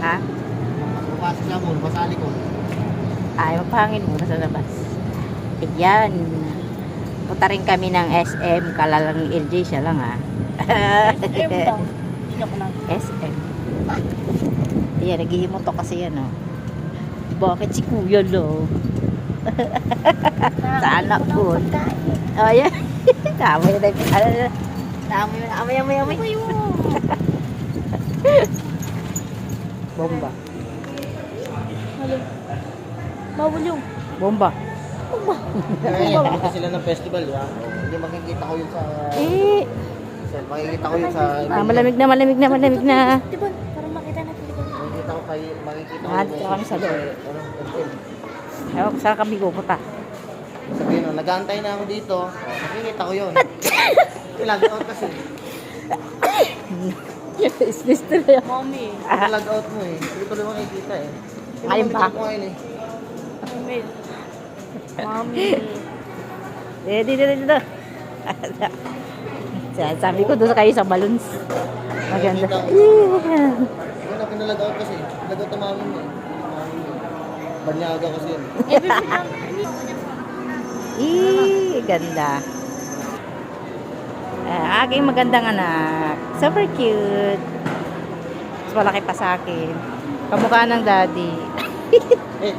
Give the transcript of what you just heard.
Ha? Bukas siya mo, pasali ko. Ay, magpahangin muna sa labas. Yan. Punta rin kami ng SM. Kalalang LJ siya lang ha. SM daw. Iyak lang. SM. Ayan, naghihimoto kasi yan oh. Bakit si Kuya lo? Sana po. Oh, yan. Amoy na tayo. Amoy. Bomba. Bawal yung. Bomba. Kaya punta sila ng festival, ya. Hindi makikita ko yun sa... Eh. Makikita ko yun sa... Malamig na. Diba? Para makita natin. Makikita ko Dito kami sa loob. FM. Ewan ko saan kami pupunta. Sabihin no, nag-aantay na ako dito. Makikita ko yun. Ilag out kasi. Is this tuloy? Mommy. Ilag out mo eh. Hindi ko lang makikita eh. Ayun pa. Ngayon eh. Mommy. Mommy. Dito. Sabi ko doon kayo sa balloons. Maganda. Ikaw na pinalag out kasi. Lag out ang mami mo eh. Banyaga kasi yun. Ganda. Aking magandang anak. Super cute. Mas malaki pa sa akin. Kamukha ng daddy. Eh.